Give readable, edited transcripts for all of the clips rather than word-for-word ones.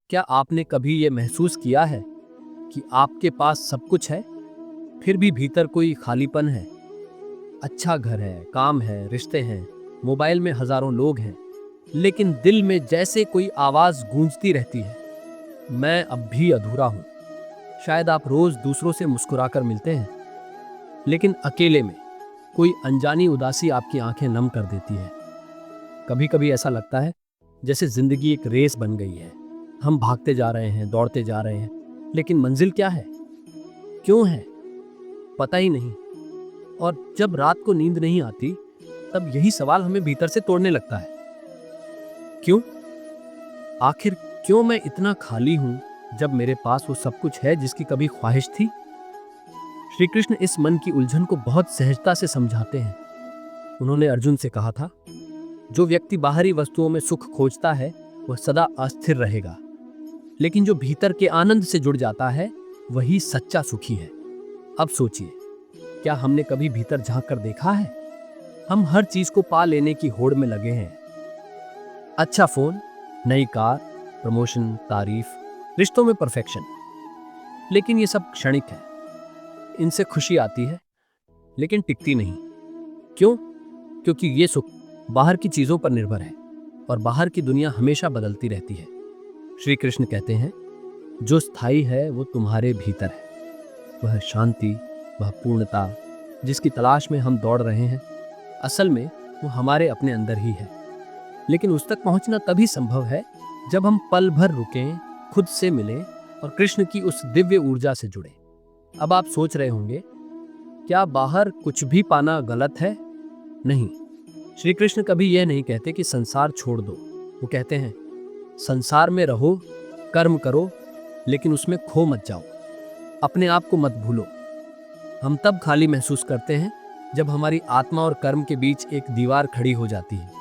क्या आपने कभी ये महसूस किया है कि आपके पास सब कुछ है, फिर भी भीतर कोई खालीपन है? अच्छा घर है, काम है, रिश्ते हैं, मोबाइल में हजारों लोग हैं, लेकिन दिल में जैसे कोई आवाज गूंजती रहती है, मैं अब भी अधूरा हूं। शायद आप रोज दूसरों से मुस्कुराकर मिलते हैं, लेकिन अकेले में कोई अनजानी उदासी आपकी आंखें नम कर देती है। कभी कभी ऐसा लगता है जैसे जिंदगी एक रेस बन गई है। हम भागते जा रहे हैं, दौड़ते जा रहे हैं, लेकिन मंजिल क्या है, क्यों है, पता ही नहीं। और जब रात को नींद नहीं आती, तब यही सवाल हमें भीतर से तोड़ने लगता है। क्यों? आखिर क्यों मैं इतना खाली हूं जब मेरे पास वो सब कुछ है जिसकी कभी ख्वाहिश थी? श्री कृष्ण इस मन की उलझन को बहुत सहजता से समझाते हैं। उन्होंने अर्जुन से कहा था, जो व्यक्ति बाहरी वस्तुओं में सुख खोजता है वह सदा अस्थिर रहेगा, लेकिन जो भीतर के आनंद से जुड़ जाता है वही सच्चा सुखी है। अब सोचिए, क्या हमने कभी भीतर झांक कर देखा है? हम हर चीज को पा लेने की होड़ में लगे हैं। अच्छा फोन, नई कार, प्रमोशन, तारीफ, रिश्तों में परफेक्शन। लेकिन ये सब क्षणिक है। इनसे खुशी आती है, लेकिन टिकती नहीं। क्यों? क्योंकि ये सुख बाहर की चीजों पर निर्भर है, और बाहर की दुनिया हमेशा बदलती रहती है। श्री कृष्ण कहते हैं, जो स्थायी है वो तुम्हारे भीतर है। वह शांति, वह पूर्णता जिसकी तलाश में हम दौड़ रहे हैं, असल में वो हमारे अपने अंदर ही है। लेकिन उस तक पहुंचना तभी संभव है जब हम पल भर रुकें, खुद से मिलें और कृष्ण की उस दिव्य ऊर्जा से जुड़ें। अब आप सोच रहे होंगे, क्या बाहर कुछ भी पाना गलत है? नहीं, श्री कृष्ण कभी यह नहीं कहते कि संसार छोड़ दो। वो कहते हैं, संसार में रहो, कर्म करो, लेकिन उसमें खो मत जाओ, अपने आप को मत भूलो। हम तब खाली महसूस करते हैं जब हमारी आत्मा और कर्म के बीच एक दीवार खड़ी हो जाती है।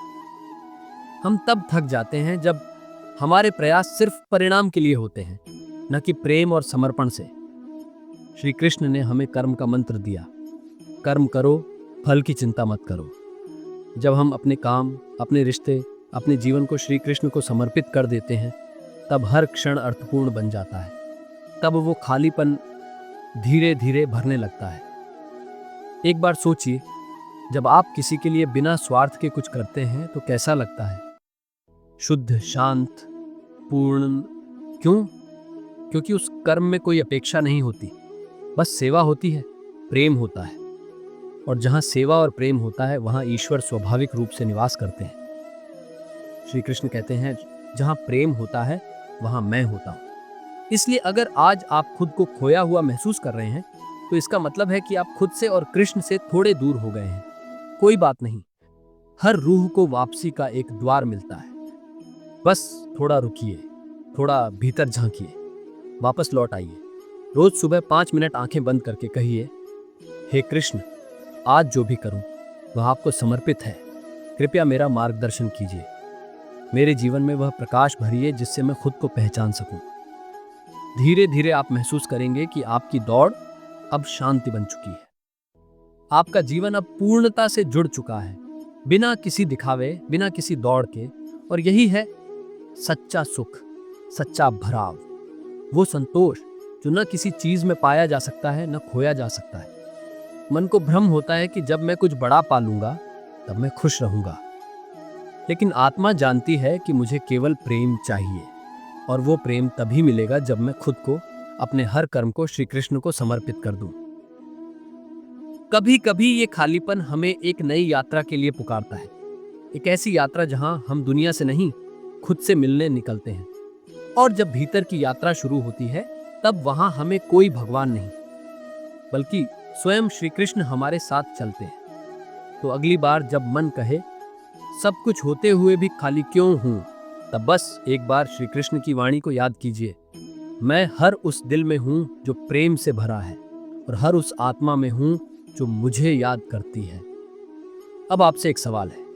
हम तब थक जाते हैं जब हमारे प्रयास सिर्फ परिणाम के लिए होते हैं, न कि प्रेम और समर्पण से। श्री कृष्ण ने हमें कर्म का मंत्र दिया, कर्म करो, फल की चिंता मत करो। जब हम अपने काम, अपने रिश्ते, अपने जीवन को श्री कृष्ण को समर्पित कर देते हैं, तब हर क्षण अर्थपूर्ण बन जाता है। तब वो खालीपन धीरे धीरे भरने लगता है। एक बार सोचिए, जब आप किसी के लिए बिना स्वार्थ के कुछ करते हैं तो कैसा लगता है? शुद्ध, शांत, पूर्ण। क्यों? क्योंकि उस कर्म में कोई अपेक्षा नहीं होती, बस सेवा होती है, प्रेम होता है। और जहां सेवा और प्रेम होता है, वहां ईश्वर स्वाभाविक रूप से निवास करते हैं। श्री कृष्ण कहते हैं, जहां प्रेम होता है वहां मैं होता हूं। इसलिए अगर आज आप खुद को खोया हुआ महसूस कर रहे हैं, तो इसका मतलब है कि आप खुद से और कृष्ण से थोड़े दूर हो गए हैं। कोई बात नहीं, हर रूह को वापसी का एक द्वार मिलता है। बस थोड़ा रुकिए, थोड़ा भीतर झांकिए, वापस लौट आइए। रोज सुबह 5 मिनट आंखें बंद करके कहिए, हे कृष्ण, आज जो भी करूं वह आपको समर्पित है। कृपया मेरा मार्गदर्शन कीजिए। मेरे जीवन में वह प्रकाश भरिए जिससे मैं खुद को पहचान सकूं। धीरे धीरे आप महसूस करेंगे कि आपकी दौड़ अब शांति बन चुकी है। आपका जीवन अब पूर्णता से जुड़ चुका है, बिना किसी दिखावे, बिना किसी दौड़ के। और यही है सच्चा सुख, सच्चा भराव, वो संतोष जो न किसी चीज में पाया जा सकता है, न खोया जा सकता है। मन को भ्रम होता है कि जब मैं कुछ बड़ा पा लूंगा तब मैं खुश रहूंगा, लेकिन आत्मा जानती है कि मुझे केवल प्रेम चाहिए, और वो प्रेम तभी मिलेगा जब मैं खुद को, अपने हर कर्म को श्री कृष्ण को समर्पित कर दूं। कभी कभी ये खालीपन हमें एक नई यात्रा के लिए पुकारता है, एक ऐसी यात्रा जहां हम दुनिया से नहीं, खुद से मिलने निकलते हैं। और जब भीतर की यात्रा शुरू होती है, तब वहां हमें कोई भगवान नहीं, बल्कि स्वयं श्री कृष्ण हमारे साथ चलते हैं। तो अगली बार जब मन कहे, सब कुछ होते हुए भी खाली क्यों हूं, तब बस एक बार श्री कृष्ण की वाणी को याद कीजिए, मैं हर उस दिल में हूं जो प्रेम से भरा है, और हर उस आत्मा में हूं जो मुझे याद करती है। अब आपसे एक सवाल है,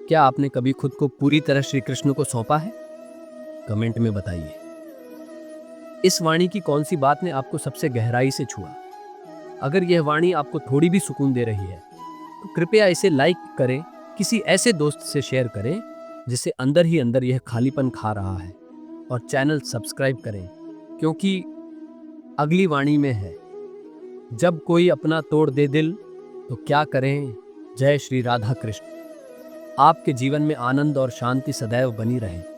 क्या आपने कभी खुद को पूरी तरह श्री कृष्ण को सौंपा है? कमेंट में बताइए। इस वाणी की कौन सी बात ने आपको सबसे गहराई से छुआ? अगर यह वाणी आपको थोड़ी भी सुकून दे रही है, तो कृपया इसे लाइक करें, किसी ऐसे दोस्त से शेयर करें जिसे अंदर ही अंदर यह खालीपन खा रहा है। और चैनल सब्सक्राइब करें, क्योंकि अगली वाणी में है, जब कोई अपना तोड़ दे दिल तो क्या करें। जय श्री राधा कृष्ण। आपके जीवन में आनंद और शांति सदैव बनी रहे।